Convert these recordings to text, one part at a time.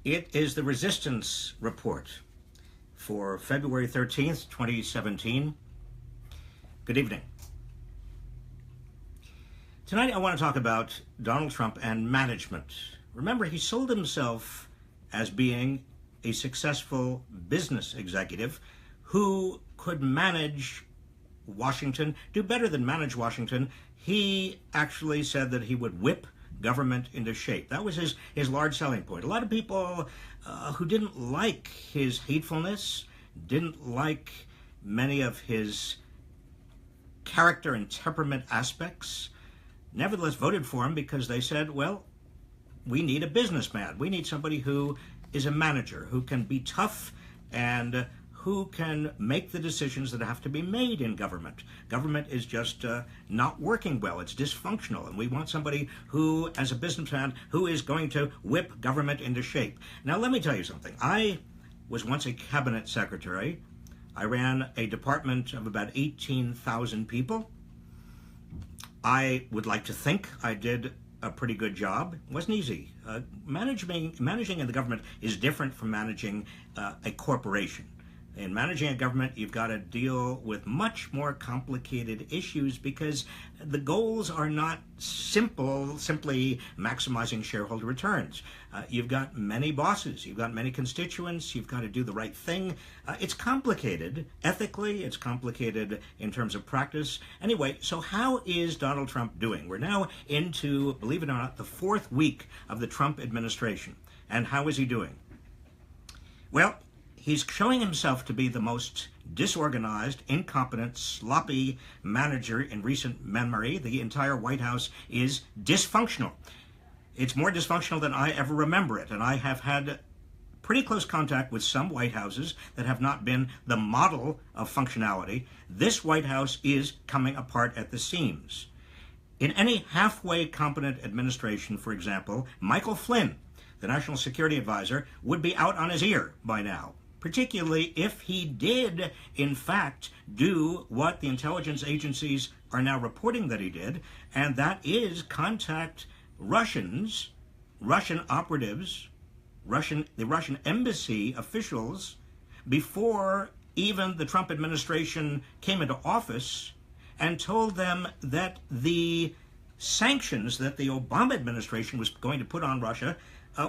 It is the Resistance Report for February 13th, 2017. Good evening. Tonight I want to talk about Donald Trump and management. Remember, he sold himself as being a successful business executive who could manage Washington, do better than manage Washington. He actually said that he would whip government into shape. That was his large selling point. A lot of people who didn't like his hatefulness, didn't like many of his character and temperament aspects, nevertheless voted for him because they said, well, we need a businessman. We need somebody who is a manager, who can be tough and who can make the decisions that have to be made in government. Government is just not working well. It's dysfunctional. And we want somebody who, as a businessman, who is going to whip government into shape. Now, let me tell you something. I was once a cabinet secretary. I ran a department of about 18,000 people. I would like to think I did a pretty good job. It wasn't easy. Managing in the government is different from managing a corporation. In managing a government, you've got to deal with much more complicated issues because the goals are not simply maximizing shareholder returns. You've got many bosses, you've got many constituents, you've got to do the right thing. It's complicated ethically, it's complicated in terms of practice. Anyway, so how is Donald Trump doing? We're now into, believe it or not, the fourth week of the Trump administration. And how is he doing? Well, he's showing himself to be the most disorganized, incompetent, sloppy manager in recent memory. The entire White House is dysfunctional. It's more dysfunctional than I ever remember it, and I have had pretty close contact with some White Houses that have not been the model of functionality. This White House is coming apart at the seams. In any halfway competent administration, for example, Michael Flynn, the National Security Advisor, would be out on his ear by now, particularly if he did, in fact, do what the intelligence agencies are now reporting that he did, and that is contact Russians, Russian operatives, the Russian embassy officials, before even the Trump administration came into office, and told them that the sanctions that the Obama administration was going to put on Russia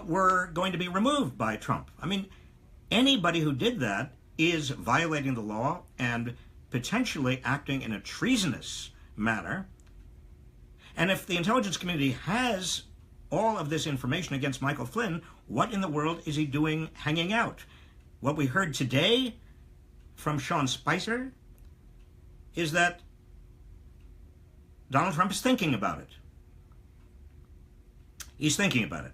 were going to be removed by Trump. I mean, anybody who did that is violating the law and potentially acting in a treasonous manner. And if the intelligence community has all of this information against Michael Flynn, what in the world is he doing hanging out? What we heard today from Sean Spicer is that Donald Trump is thinking about it. He's thinking about it.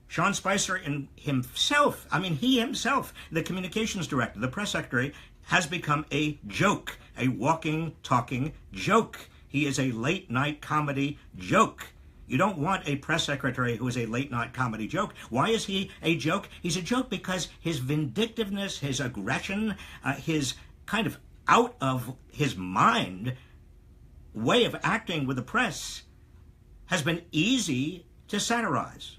Sean Spicer himself, the communications director, the press secretary, has become a joke, a walking, talking joke. He is a late-night comedy joke. You don't want a press secretary who is a late-night comedy joke. Why is he a joke? He's a joke because his vindictiveness, his aggression, his kind of out of his mind way of acting with the press has been easy to satirize.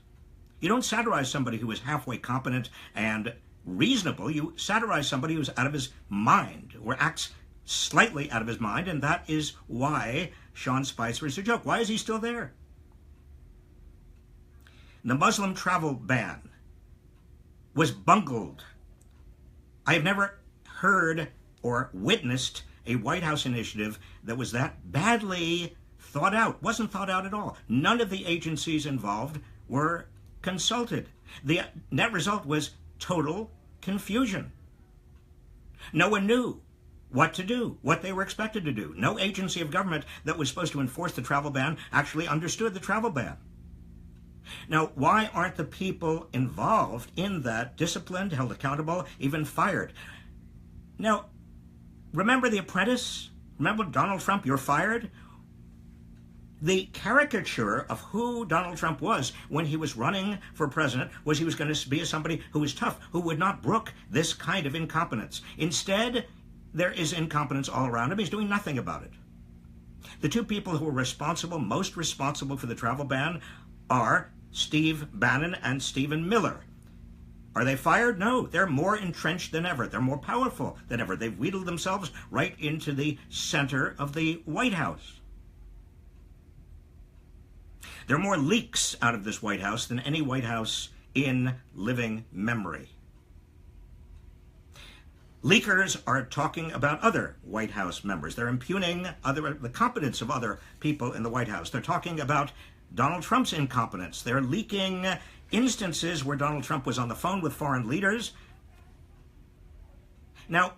You don't satirize somebody who is halfway competent and reasonable. You satirize somebody who's out of his mind or acts slightly out of his mind, and that is why Sean Spicer is a joke. Why is he still there? The Muslim travel ban was bungled. I have never heard or witnessed a White House initiative that was that badly thought out. Wasn't thought out at all. None of the agencies involved were consulted. The net result was total confusion. No one knew what to do, what they were expected to do. No agency of government that was supposed to enforce the travel ban actually understood the travel ban. Now, why aren't the people involved in that disciplined, held accountable, even fired? Now, remember The Apprentice? Remember Donald Trump, you're fired? The caricature of who Donald Trump was when he was running for president was he was going to be somebody who was tough, who would not brook this kind of incompetence. Instead, there is incompetence all around him. He's doing nothing about it. The two people who are responsible, most responsible for the travel ban are Steve Bannon and Stephen Miller. Are they fired? No, they're more entrenched than ever. They're more powerful than ever. They've wheedled themselves right into the center of the White House. There are more leaks out of this White House than any White House in living memory. Leakers are talking about other White House members. They're impugning the competence of other people in the White House. They're talking about Donald Trump's incompetence. They're leaking instances where Donald Trump was on the phone with foreign leaders. Now,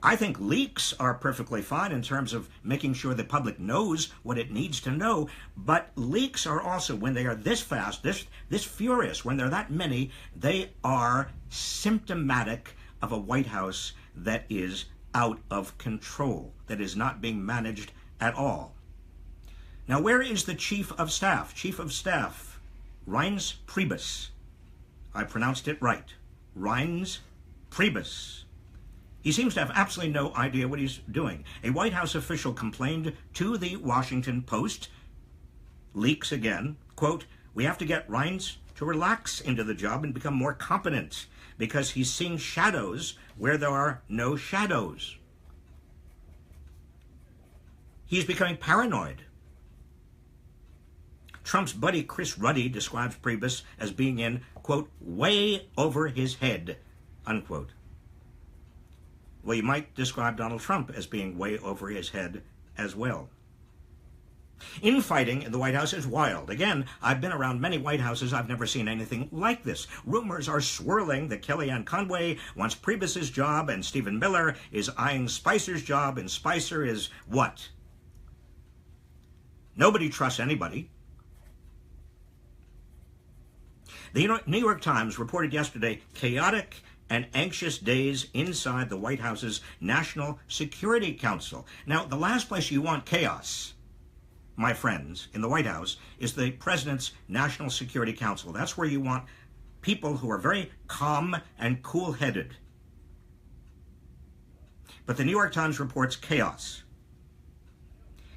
I think leaks are perfectly fine in terms of making sure the public knows what it needs to know, but leaks are also, when they are this fast, this furious, when they're that many, they are symptomatic of a White House that is out of control, that is not being managed at all. Now, where is the Chief of Staff? Chief of Staff, Reince Priebus. I pronounced it right. Reince Priebus. He seems to have absolutely no idea what he's doing. A White House official complained to the Washington Post, leaks again, quote, "We have to get Reince to relax into the job and become more competent because he's seeing shadows where there are no shadows. He's becoming paranoid." Trump's buddy Chris Ruddy describes Priebus as being in, quote, "way over his head," unquote. Well, you might describe Donald Trump as being way over his head as well. Infighting in the White House is wild. Again, I've been around many White Houses. I've never seen anything like this. Rumors are swirling that Kellyanne Conway wants Priebus's job and Stephen Miller is eyeing Spicer's job, and Spicer is what? Nobody trusts anybody. The New York Times reported yesterday chaotic and anxious days inside the White House's National Security Council. Now, the last place you want chaos, my friends, in the White House is the President's National Security Council. That's where you want people who are very calm and cool-headed. But the New York Times reports chaos.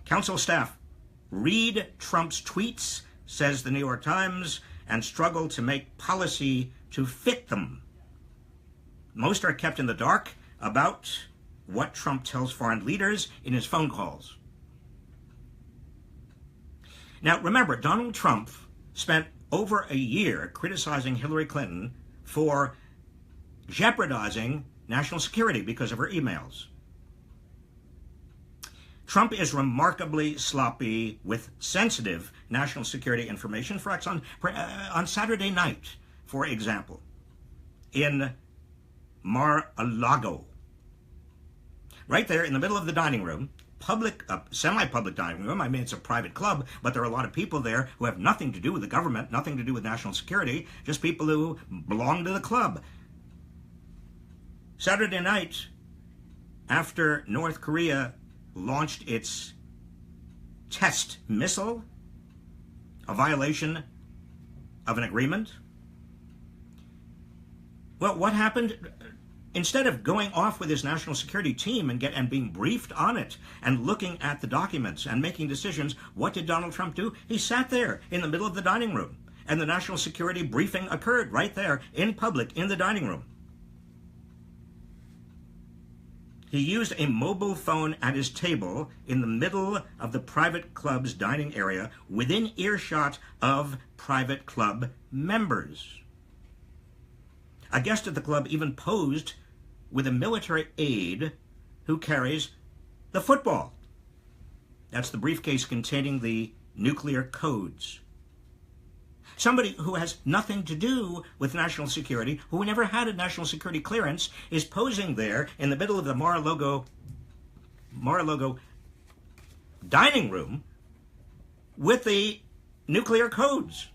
Council staff read Trump's tweets, says the New York Times, and struggle to make policy to fit them. Most are kept in the dark about what Trump tells foreign leaders in his phone calls. Now, remember, Donald Trump spent over a year criticizing Hillary Clinton for jeopardizing national security because of her emails. Trump is remarkably sloppy with sensitive national security information. For example, on Saturday night, for example, in Mar-a-Lago, right there in the middle of the dining room, public, semi-public dining room. I mean, it's a private club, but there are a lot of people there who have nothing to do with the government, nothing to do with national security, just people who belong to the club. Saturday night, after North Korea launched its test missile, a violation of an agreement, well, what happened? Instead of going off with his national security team and being briefed on it and looking at the documents and making decisions, what did Donald Trump do? He sat there in the middle of the dining room, and the national security briefing occurred right there in public in the dining room. He used a mobile phone at his table in the middle of the private club's dining area within earshot of private club members. A guest at the club even posed with a military aide who carries the football. That's the briefcase containing the nuclear codes. Somebody who has nothing to do with national security, who never had a national security clearance, is posing there in the middle of the Mar-a-Lago dining room with the nuclear codes.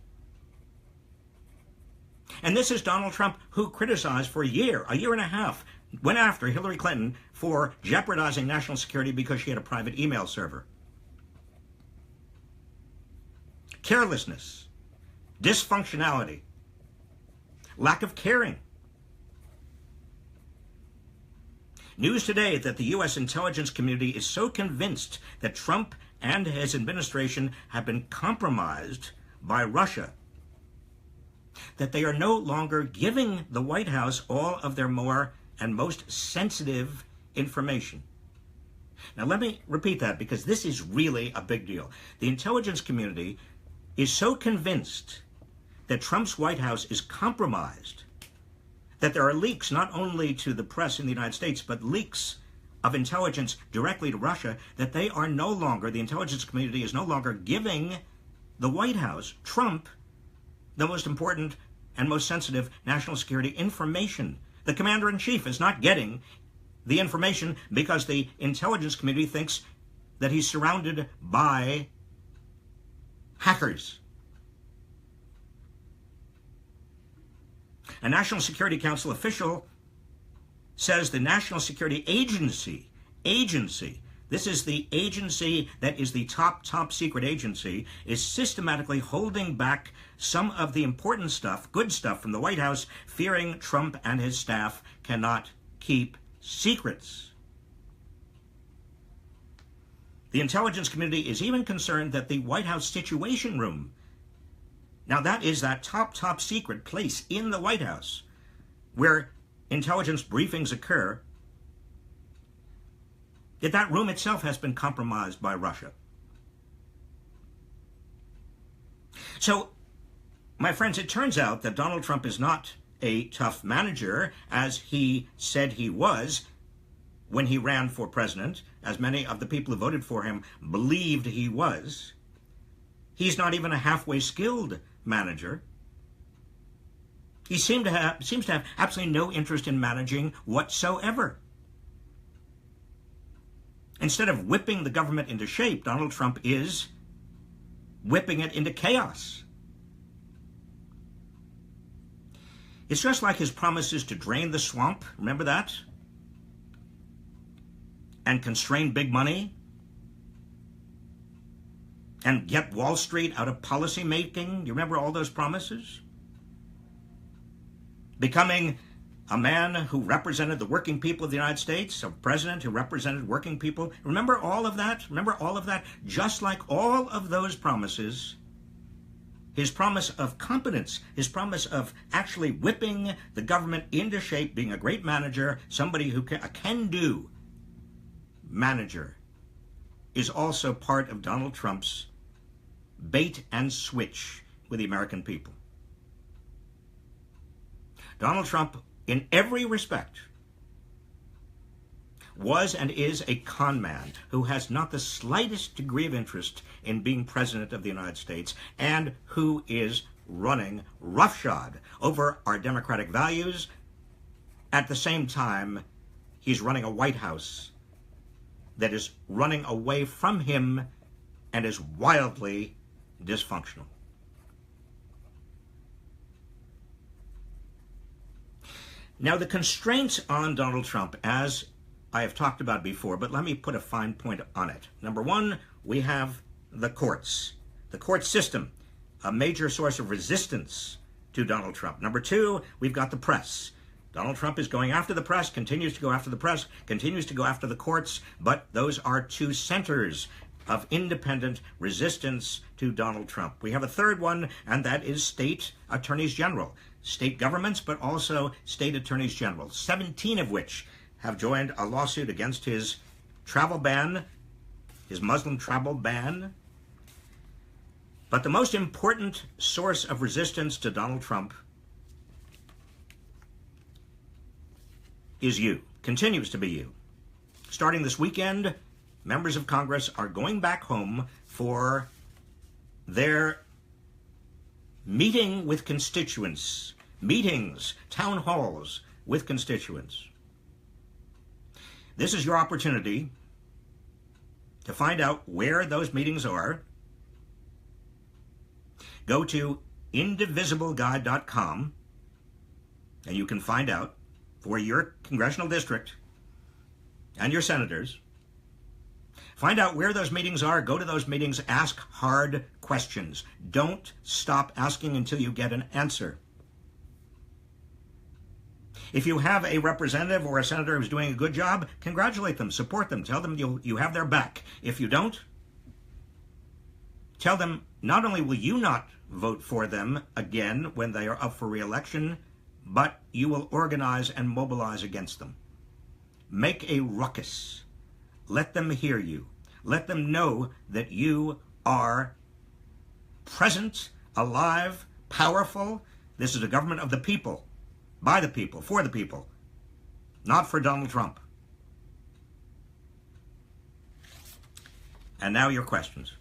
And this is Donald Trump, who criticized for a year and a half, went after Hillary Clinton for jeopardizing national security because she had a private email server. Carelessness, dysfunctionality, lack of caring. News today that the U.S. intelligence community is so convinced that Trump and his administration have been compromised by Russia that they are no longer giving the White House all of their more and most sensitive information. Now, let me repeat that, because this is really a big deal. The intelligence community is so convinced that Trump's White House is compromised, that there are leaks not only to the press in the United States, but leaks of intelligence directly to Russia, that they are no longer, the intelligence community is no longer giving the White House, Trump, the most important and most sensitive national security information. The commander-in-chief is not getting the information because the intelligence community thinks that he's surrounded by hackers. A National Security Council official says the National Security Agency, this is the agency that is the top secret agency, is systematically holding back some of the important stuff, good stuff from the White House, fearing Trump and his staff cannot keep secrets. The intelligence community is even concerned that the White House Situation Room, now that is that top secret place in the White House where intelligence briefings occur, that room itself has been compromised by Russia. So, my friends, it turns out that Donald Trump is not a tough manager, as he said he was when he ran for president, as many of the people who voted for him believed he was. He's not even a halfway skilled manager. He seems to have absolutely no interest in managing whatsoever. Instead of whipping the government into shape, Donald Trump is whipping it into chaos. It's just like his promises to drain the swamp, remember that? And constrain big money? And get Wall Street out of policy making? You remember all those promises? Becoming a man who represented the working people of the United States, a president who represented working people. Remember all of that? Remember all of that? Just like all of those promises, his promise of competence, his promise of actually whipping the government into shape, being a great manager, somebody who a can-do manager, is also part of Donald Trump's bait and switch with the American people. Donald Trump, in every respect, was and is a con man who has not the slightest degree of interest in being president of the United States, and who is running roughshod over our democratic values. At the same time, he's running a White House that is running away from him and is wildly dysfunctional. Now, the constraints on Donald Trump, as I have talked about before, but let me put a fine point on it. Number one, we have the courts. The court system, a major source of resistance to Donald Trump. Number two, we've got the press. Donald Trump is going after the press, continues to go after the press, continues to go after the courts, but those are two centers of independent resistance to Donald Trump. We have a third one, and that is state attorneys general. State governments, but also state attorneys general, 17 of which have joined a lawsuit against his travel ban, his Muslim travel ban. But the most important source of resistance to Donald Trump is you, continues to be you. Starting this weekend, members of Congress are going back home for their meeting with constituents, meetings, town halls with constituents. This is your opportunity to find out where those meetings are. Go to indivisibleguide.com and you can find out for your congressional district and your senators. Find out where those meetings are, go to those meetings, ask hard questions. Don't stop asking until you get an answer. If you have a representative or a senator who's doing a good job, congratulate them, support them, tell them you have their back. If you don't, Tell them not only will you not vote for them again when they are up for re-election, but you will organize and mobilize against them. Make a ruckus. Let them hear you. Let them know that you are present, alive, powerful. This is a government of the people, by the people, for the people, not for Donald Trump. And now your questions.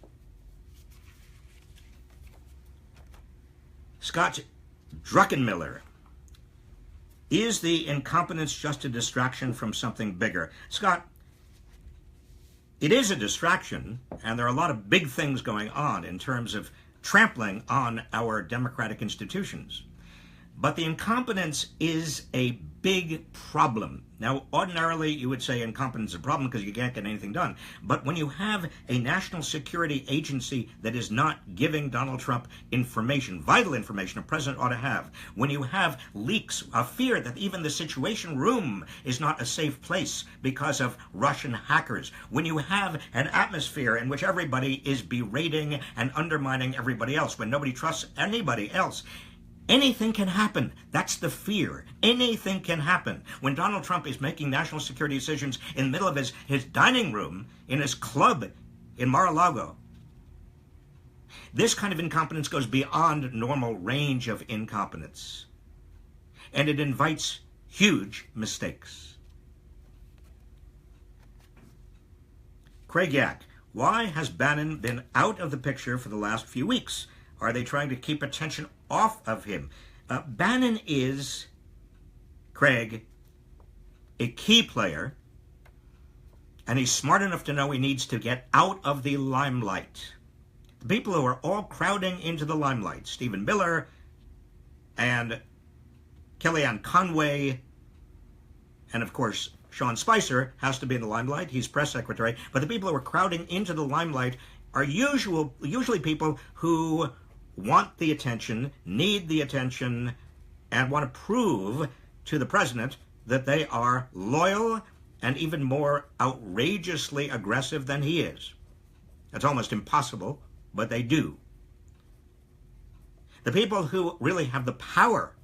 Scott Druckenmiller. Is the incompetence just a distraction from something bigger? Scott, it is a distraction, and there are a lot of big things going on in terms of trampling on our democratic institutions. But the incompetence is a big problem. Now, ordinarily, you would say incompetence is a problem because you can't get anything done. But when you have a national security agency that is not giving Donald Trump information, vital information a president ought to have, when you have leaks, a fear that even the Situation Room is not a safe place because of Russian hackers, when you have an atmosphere in which everybody is berating and undermining everybody else, when nobody trusts anybody else, anything can happen. That's the fear. Anything can happen. When Donald Trump is making national security decisions in the middle of his dining room, in his club in Mar-a-Lago, this kind of incompetence goes beyond normal range of incompetence. And it invites huge mistakes. Craig Yak, why has Bannon been out of the picture for the last few weeks? Are they trying to keep attention off of him? Bannon is, Craig, a key player, and he's smart enough to know he needs to get out of the limelight. The people who are all crowding into the limelight, Stephen Miller and Kellyanne Conway, and of course, Sean Spicer has to be in the limelight. He's press secretary. But the people who are crowding into the limelight are usually people who want the attention, need the attention, and want to prove to the president that they are loyal and even more outrageously aggressive than he is. That's almost impossible, but they do. The people who really have the power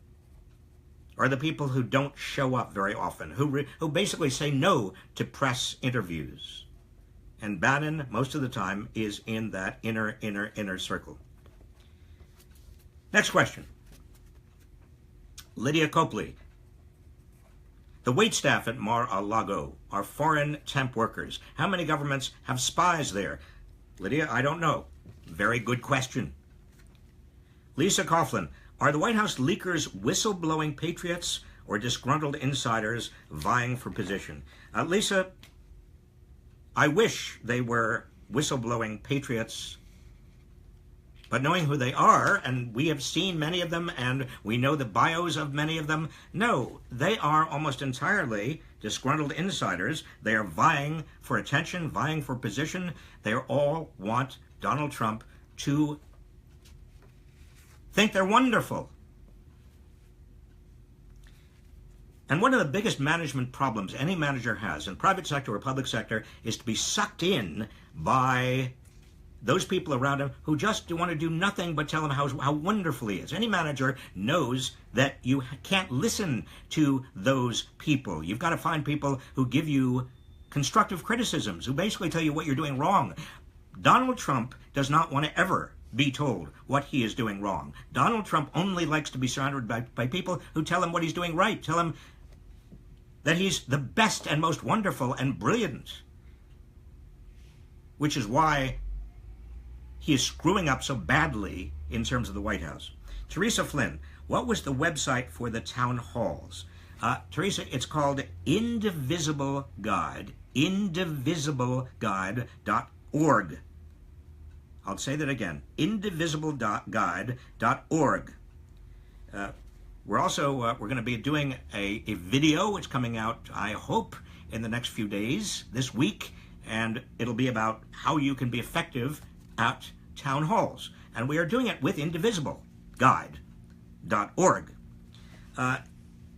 are the people who don't show up very often, who basically say no to press interviews. And Bannon, most of the time, is in that inner circle. Next question. Lydia Copley. The waitstaff at Mar-a-Lago are foreign temp workers. How many governments have spies there? Lydia, I don't know. Very good question. Lisa Coughlin. Are the White House leakers whistleblowing patriots or disgruntled insiders vying for position? Lisa, I wish they were whistleblowing patriots, but knowing who they are, and we have seen many of them, and we know the bios of many of them, no, they are almost entirely disgruntled insiders. They are vying for attention, vying for position. They all want Donald Trump to think they're wonderful. And one of the biggest management problems any manager has in private sector or public sector is to be sucked in by those people around him who just want to do nothing but tell him how wonderful he is. Any manager knows that you can't listen to those people. You've got to find people who give you constructive criticisms, who basically tell you what you're doing wrong. Donald Trump does not want to ever be told what he is doing wrong. Donald Trump only likes to be surrounded by people who tell him what he's doing right, tell him that he's the best and most wonderful and brilliant, which is why he is screwing up so badly in terms of the White House. Teresa Flynn, what was the website for the town halls? Teresa, it's called Indivisible Guide, indivisibleguide.org. I'll say that again, indivisibleguide.org. We're going to be doing a video. It's coming out, I hope, in the next few days, this week, and it'll be about how you can be effective at town halls. And we are doing it with indivisibleguide.org.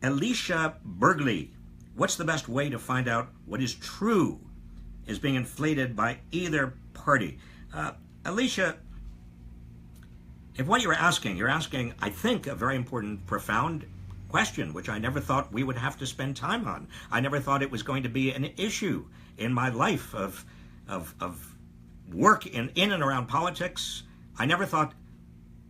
Alicia Bergley, what's the best way to find out what is true is being inflated by either party? Alicia, If what you're asking, I think, a very important, profound question, which I never thought we would have to spend time on. I never thought it was going to be an issue in my life of work in and around politics. I never thought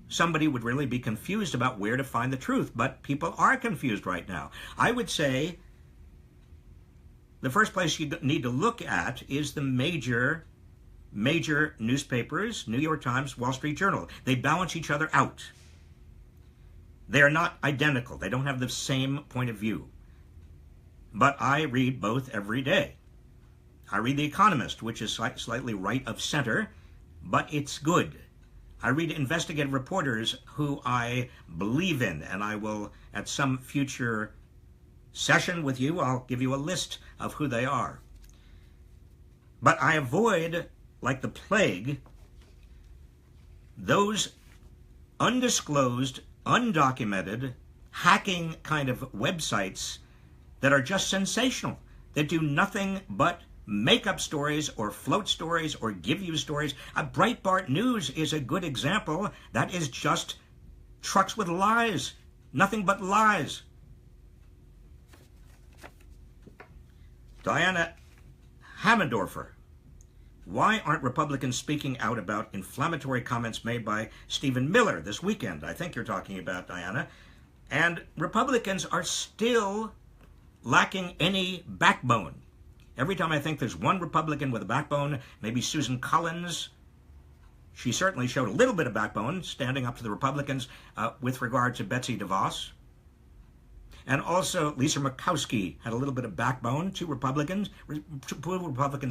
somebody would really be confused about where to find the truth, but people are confused right now. I would say the first place you need to look at is the major newspapers, New York Times, Wall Street Journal. They balance each other out. They are not identical. They don't have the same point of view. But I read both every day. I read The Economist, which is slightly right of center, but it's good. I read investigative reporters who I believe in, and I will, at some future session with you, I'll give you a list of who they are. But I avoid, like the plague, those undisclosed, undocumented, hacking kind of websites that are just sensational, that do nothing but make up stories or float stories or give you stories. Breitbart News is a good example. That is just trucks with lies, nothing but lies. Diana Hammendorfer. Why aren't Republicans speaking out about inflammatory comments made by Stephen Miller this weekend? I think you're talking about, Diana. And Republicans are still lacking any backbone. Every time I think there's one Republican with a backbone, maybe Susan Collins, she certainly showed a little bit of backbone standing up to the Republicans with regard to Betsy DeVos. And also Lisa Murkowski had a little bit of backbone, two Republican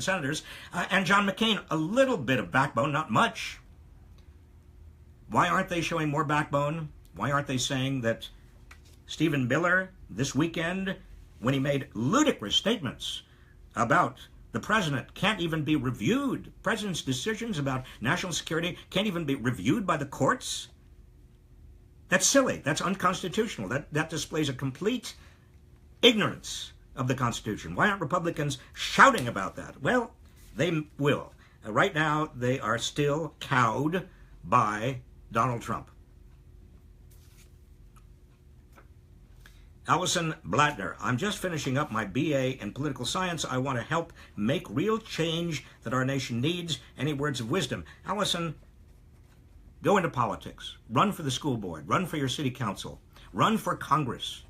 senators, and John McCain, a little bit of backbone, not much. Why aren't they showing more backbone? Why aren't they saying that Stephen Miller this weekend, when he made ludicrous statements about the president, can't even be reviewed? The president's decisions about national security can't even be reviewed by the courts? That's silly. That's unconstitutional. That displays a complete ignorance of the Constitution. Why aren't Republicans shouting about that? Well, they will. Right now, they are still cowed by Donald Trump. Allison Blattner, I'm just finishing up my BA in political science. I want to help make real change that our nation needs. Any words of wisdom? Allison, go into politics. Run for the school board. Run for your city council. Run for Congress.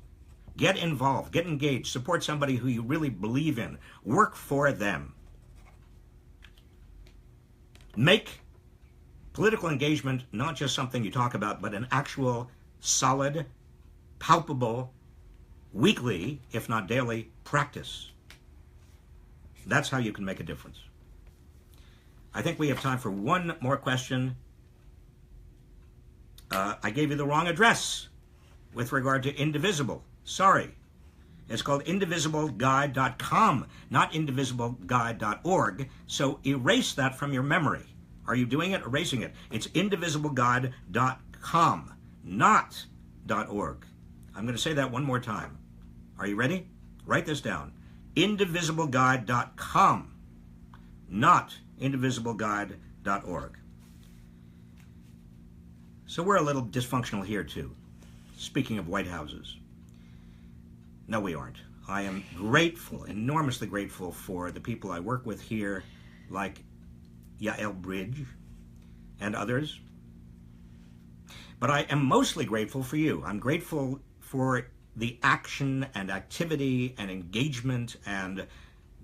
Get involved. Get engaged. Support somebody who you really believe in. Work for them. Make political engagement not just something you talk about, but an actual, solid, palpable, weekly, if not daily, practice. That's how you can make a difference. I think we have time for one more question. I gave you the wrong address with regard to Indivisible. Sorry. It's called indivisibleguide.com, not indivisibleguide.org. So erase that from your memory. Are you doing it? Erasing it. It's indivisibleguide.com, not .org. I'm going to say that one more time. Are you ready? Write this down. Indivisibleguide.com, not indivisibleguide.org. So we're a little dysfunctional here, too. Speaking of White Houses. No, we aren't. I am grateful, enormously grateful for the people I work with here, like Yael Bridge and others. But I am mostly grateful for you. I'm grateful for the action and activity and engagement and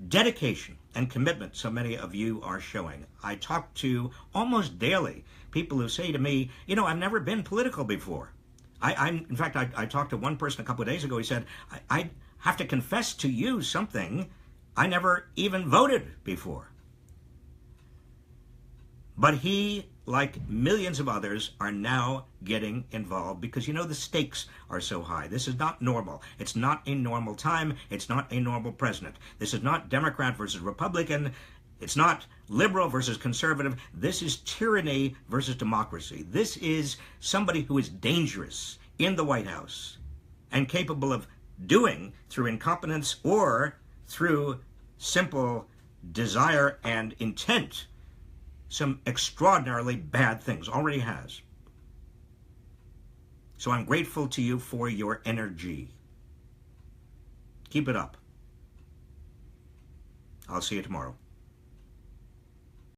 dedication and commitment so many of you are showing. I talk to almost daily people who say to me, you know, I've never been political before. In fact, I talked to one person a couple of days ago. He said, I have to confess to you something. I never even voted before. But he, like millions of others, are now getting involved because, you know, the stakes are so high. This is not normal. It's not a normal time. It's not a normal president. This is not Democrat versus Republican. It's not liberal versus conservative. This is tyranny versus democracy. This is somebody who is dangerous in the White House and capable of doing, through incompetence or through simple desire and intent, some extraordinarily bad things. Already has. So I'm grateful to you for your energy. Keep it up. I'll see you tomorrow.